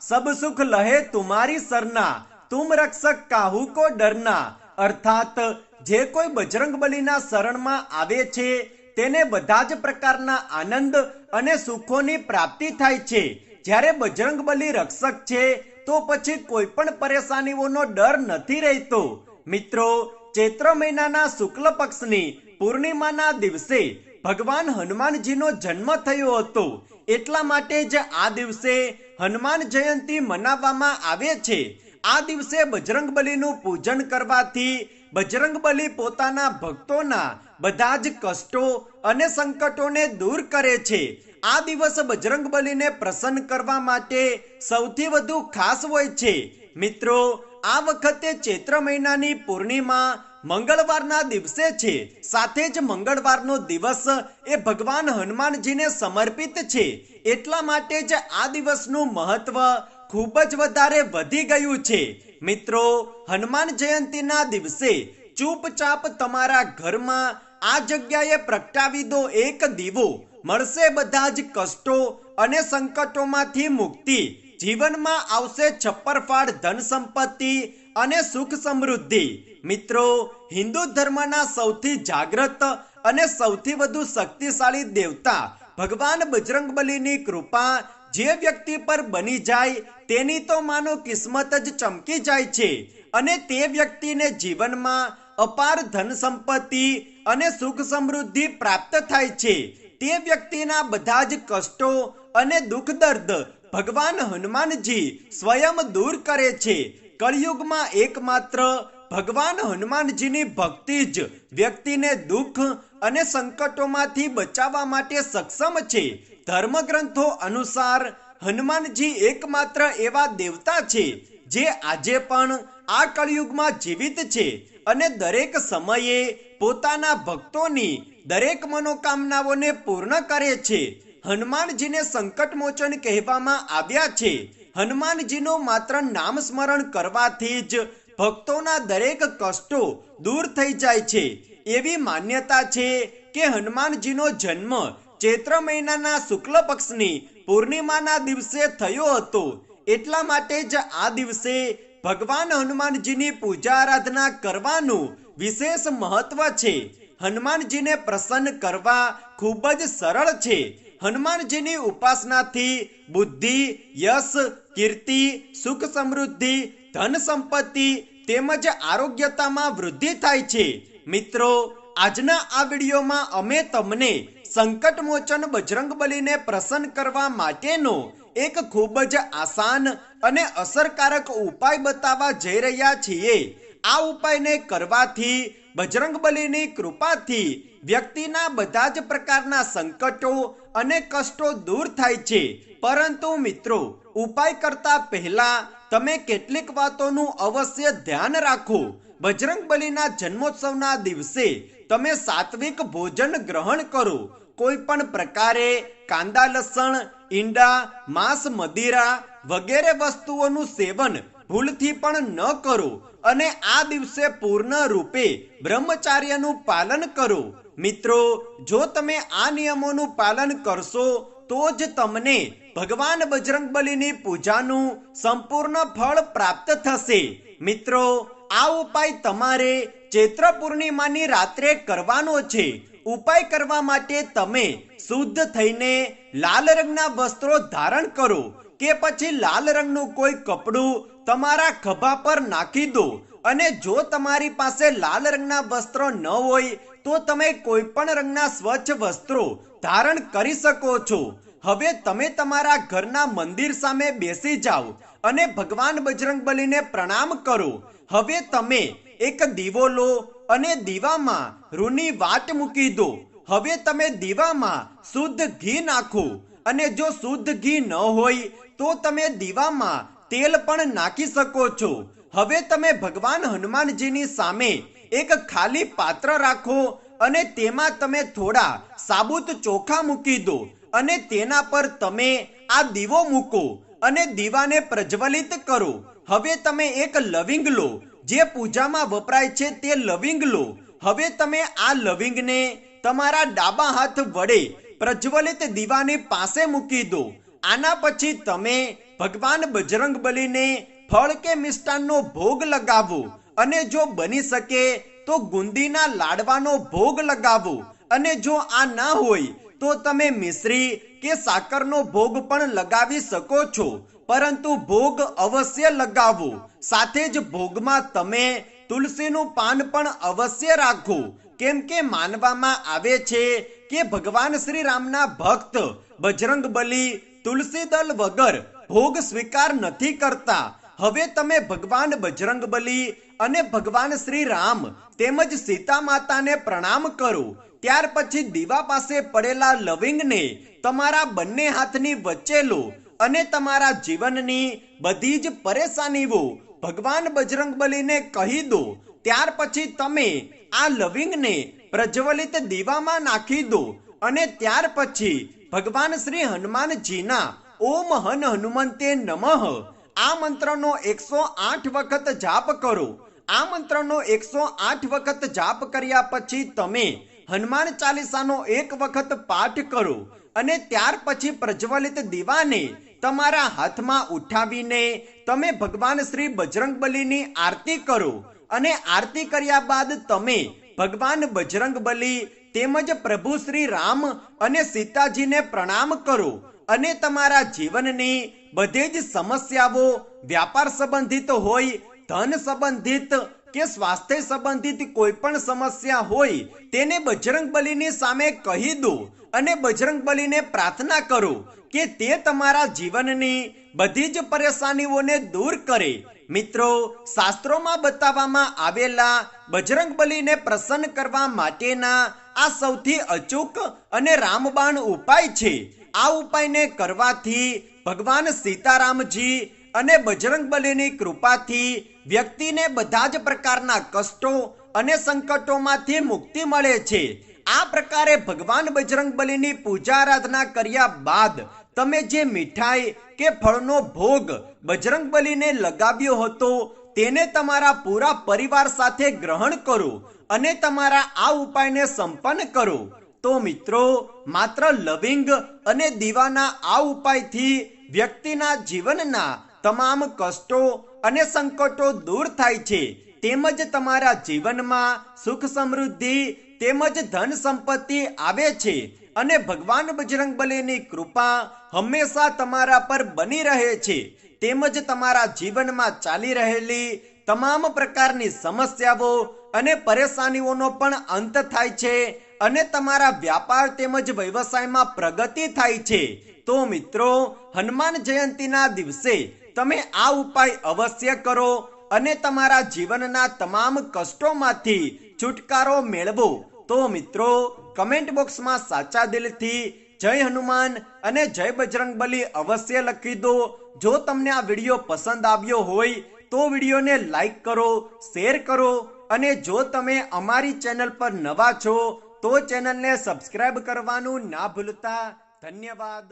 सब सुख लहे तुम्हारी सरना, तुम रक्षक काहू को डरना। अर्थात जे कोई बजरंगबलीना शरणમાં આવે છે તેને બધા જ પ્રકારના આનંદ અને સુખોની પ્રાપ્તિ થાય છે। જ્યારે બજરંગબલી રક્ષક છે તો પછી કોઈ પણ પરેશાનીઓનો ડર નથી રહેતો। મિત્રો, ચૈત્ર મહિનાના શુક્લ પક્ષની પૂર્ણિમાના દિવસે ભગવાન હનુમાનજીનો જન્મ થયો હતો। એટલા માટે જ આ દિવસે હનુમાન જયંતી મનાવવામાં આવે છે। આ દિવસે બજરંગબલીનું પૂજન કરવાથી બજરંગબલી પોતાના ભક્તોના બધા જ કષ્ટો અને સંકટોને દૂર કરે છે। આ દિવસ બજરંગબલીને પ્રસન્ન કરવા માટે સૌથી વધુ ખાસ હોય છે। મિત્રો, આ વખતે ચૈત્ર મહિનાની પૂર્ણિમા મંગળવારના દિવસે છે। સાથે જ મંગળવારનો દિવસ એ ભગવાન હનુમાનજીને સમર્પિત છે। એટલા માટે જ આ દિવસનું મહત્વ ખૂબ જ વધારે વધી ગયું છે। મિત્રો, હનુમાન જયંતીના દિવસે ચૂપચાપ તમારા ઘરમાં આ જગ્યાએ પ્રગટાવી દો એક દીવો, મળશે બધા જ કષ્ટો અને સંકટોમાંથી મુક્તિ। જીવનમાં આવશે છપ્પરફાળ ધન સંપત્તિ અને સુખ સમૃદ્ધિ। મિત્રો, હિન્દુ ધર્મના સૌથી જાગૃત અને સૌથી વધુ શક્તિશાળી દેવતા ભગવાન બજરંગબલીની કૃપા જે વ્યક્તિ પર બની જાય તેની તો માનો કિસ્મત જ ચમકી જાય છે અને તે વ્યક્તિને જીવનમાં અપાર ધન સંપત્તિ અને સુખ સમૃદ્ધિ પ્રાપ્ત થાય છે। તે વ્યક્તિના બધા જ કષ્ટો અને દુઃખ દર્દ ભગવાન હનુમાનજી સ્વયં દૂર કરે છે। કળિયુગમાં એકમાત્ર ભગવાન હનુમાનજીની ભક્તિ જ વ્યક્તિને દુઃખ અને સંકટોમાંથી બચાવવા માટે સક્ષમ છે। ધર્મગ્રંથો અનુસાર હનુમાનજી એકમાત્ર એવા દેવતા છે જે આજે પણ આ કળિયુગમાં જીવિત છે અને દરેક સમયે પોતાના ભક્તોની દરેક મનોકામનાઓને પૂર્ણ કરે છે। હનુમાનજીને સંકટમોચન કહેવામાં આવ્યા છે। હનુમાનજીનું માત્ર નામ સ્મરણ કરવાથી જ ભક્તોના દરેક કષ્ટો દૂર થઈ જાય છે। એવી માન્યતા છે કે હનુમાનજીનો જન્મ ચૈત્ર મહિનાના શુક્લ પક્ષની પૂર્ણિમાના દિવસે થયો હતો। એટલા માટે જ આ દિવસે ભગવાન હનુમાનજીની પૂજા આરાધના કરવાનું વિશેષ મહત્વ છે। હનુમાનજીને પ્રસન્ન કરવા ખૂબ જ સરળ છે। હનુમાનજીની ઉપાસનાથી બુદ્ધિ, યશ, કીર્તિ, સુખ સમૃદ્ધિ, ધન સંપત્તિ તેમજ આરોગ્યતામાં વૃદ્ધિ થાય છે। મિત્રો, આજના આ વિડીયોમાં અમે તમને સંકટમોચન બજરંગબલીને પ્રસન્ન કરવા માટેનો એક ખૂબ જ આસાન અને અસરકારક ઉપાય બતાવવા જઈ રહ્યા છીએ। આ ઉપાયને કરવાથી બજરંગબલીની કૃપાથી વ્યક્તિના બધા જ પ્રકારના સંકટો અને કષ્ટો દૂર થાય છે। પરંતુ મિત્રો, ઉપાય કરતા પહેલા તમે કેટલીક વાતોનું અવશ્ય ધ્યાન રાખો। બજરંગબલીના જન્મોત્સવના દિવસે તમે સાત્વિક ભોજન ગ્રહણ કરો। કોઈ પણ પ્રકારે કાંદા, લસણ, ઈંડા, માંસ, મદિરા વગેરે વસ્તુઓનું સેવન ભૂલથી પણ ન કરો અને આ દિવસે પૂર્ણ રૂપે બ્રહ્મચાર્યનું પાલન કરો। મિત્રો, જો તમે આ નિયમોનું પાલન કરશો તો જ તમને ભગવાન બજરંગબલીની પૂજાનું સંપૂર્ણ ફળ પ્રાપ્ત થશે। મિત્રો, આ ઉપાય તમારે ચૈત્ર પૂર્ણિમાની રાત્રે કરવાનો છે। ઉપાય કરવા માટે તમે શુદ્ધ થઈને લાલ રંગના વસ્ત્રો ધારણ કરો કે પછી લાલ રંગનું કોઈ કપડું તમારા ખભા પર નાખી દો અને જો તમારી પાસે લાલ રંગના વસ્ત્રો ન હોય તો તમે કોઈ પણ રંગના સ્વચ્છ વસ્ત્રો ધારણ કરી શકો છો। હવે તમે તમારા ઘરના મંદિર સામે બેસી જાઓ અને ભગવાન બજરંગબલીને પ્રણામ કરો। હવે તમે એક દીવો લો અને દીવામાં રૂની વાટ મૂકી દો। હવે તમે દીવામાં શુદ્ધ ઘી નાખો અને જો શુદ્ધ ઘી ન હોય તો તમે દીવામાં તેલ પણ નાખી શકો છો। હવે તમે ભગવાન હનુમાનજીની સામે એક ખાલી પાત્ર રાખો અને તેમાં તમે થોડા સાબુત ચોખા મૂકી દો અને તેના પર તમે આ દીવો મૂકો અને દીવાને પ્રજ્વલિત કરો। હવે તમે એક લવિંગ લો, જે પૂજામાં વપરાય છે તે લવિંગ લો। હવે તમે આ લવિંગને તમારા ડાબા હાથ વડે પ્રજ્વલિત દીવાની પાસે મૂકી દો। આના પછી તમે ભગવાન બજરંગબલીને ફળ કે મિષ્ટાનનો ભોગ લગાવો અને જો બની શકે તો ગુંદીના લાડવાનો ભોગ લગાવો અને જો આ ના હોય તો તમે મિશ્રી કે સાકરનો ભોગ પણ લગાવી શકો છો, પરંતુ ભોગ અવશ્ય લગાવો. સાથે જ ભોગમાં તમે તુલસીનું પાન પણ અવશ્ય રાખો, કેમ કે માનવામાં આવે છે કે ભગવાન શ્રી રામના ભક્ત બજરંગબલી તુલસી દલ વગર ભોગ સ્વીકાર નથી કરતા. હવે તમે ભગવાન બજરંગબલી અને ભગવાન શ્રી રામ તેમજ સીતા માતાને પ્રણામ કરો. ત્યાર પછી દીવા પાસે પડેલા લવિંગને તમારા બંને હાથની વચ્ચે લો અને તમારા જીવનની બધી જ પરેશાનીઓ ભગવાન બજરંગબલીને કહી દો. ત્યાર પછી તમે આ લવિંગને પ્રજ્વલિત દીવામાં નાખી દો અને ત્યાર પછી ભગવાન શ્રી હનુમાનજીના ઓમ હન હનુમંતે નમઃ આ મંત્રનો 108 વખત જાપ કરો. આ મંત્રનો 108 વખત જાપ કર્યા પછી તમે હનુમાન ચાલીસાનો 1 વખત પાઠ કરો અને ત્યાર પછી પ્રજ્વલિત દીવાને તમારા હાથમાં ઉઠાવીને તમે ભગવાન શ્રી બજરંગબલીની આરતી કરો અને આરતી કર્યા બાદ તમે ભગવાન બજરંગબલી તેમજ પ્રભુ શ્રી રામ અને સીતાજીને પ્રણામ કરો અને તમારા જીવનની બધી જ સમસ્યાઓ વ્યાપાર સંબંધિત હોય, ધન સંબંધિત કે સ્વાસ્થ્ય સંબંધિત કોઈ પણ સમસ્યા હોય તેને બજરંગબલીની સામે કહી દો અને બજરંગબલીને પ્રાર્થના કરો કે તે તમારા જીવનની બધી જ પરેશાનીઓને દૂર કરે. મિત્રો, શાસ્ત્રોમાં બતાવવામાં આવેલા બજરંગબલીને પ્રસન્ન કરવા માટેના આ સૌથી અચૂક અને રામબાણ ઉપાય છે. આ ઉપાયને કરવાથી ભગવાન સીતારામજી અને બજરંગબલીની કૃપાથી વ્યક્તિને બધા જ પ્રકારના કષ્ટો અને સંકટોમાંથી મુક્તિ મળે છે. આ પ્રકારે ભગવાન બજરંગબલીની પૂજા આરાધના કર્યા બાદ તમે જે મીઠાઈ કે ફળનો ભોગ બજરંગબલીને લગાવ્યો હતો તેને તમારા પૂરા પરિવાર સાથે ગ્રહણ કરો અને તમારા આ ઉપાયને સંપન્ન કરો. તો મિત્રો, માત્ર લવિંગ અને દીવાના આ ઉપાયથી વ્યક્તિના જીવનના તમામ કષ્ટો અને સંકટો દૂર થાય છે, તેમજ તમારા જીવનમાં સુખ સમૃદ્ધિ તેમજ ધન સંપત્તિ આવે છે અને ભગવાન બજરંગબલીની કૃપા હંમેશા તમારા પર બની રહે છે. તેમજ તમારા જીવનમાં ચાલી રહેલી તમામ પ્રકારની સમસ્યાઓ અને પરેશાનીઓનો પણ અંત થાય છે અને તમારા વ્યાપાર તેમજ વ્યવસાયમાં પ્રગતિ થાય છે. તો મિત્રો, હનુમાન જયંતીના દિવસે તમે આ ઉપાય અવશ્ય કરો અને તમારા જીવનના તમામ કષ્ટોમાંથી છુટકારો મેળવો. તો મિત્રો, કમેન્ટ બોક્સમાં સાચા દિલથી જય હનુમાન અને જય બજરંગબલી અવશ્ય લખી દો. જો તમને આ વિડીયો પસંદ આવ્યો હોય તો વિડીયોને લાઈક કરો, શેર કરો અને જો તમે અમારી ચેનલ પર નવા છો તો ચેનલને સબસ્ક્રાઇબ કરવાનું ના ભૂલતા. ધન્યવાદ.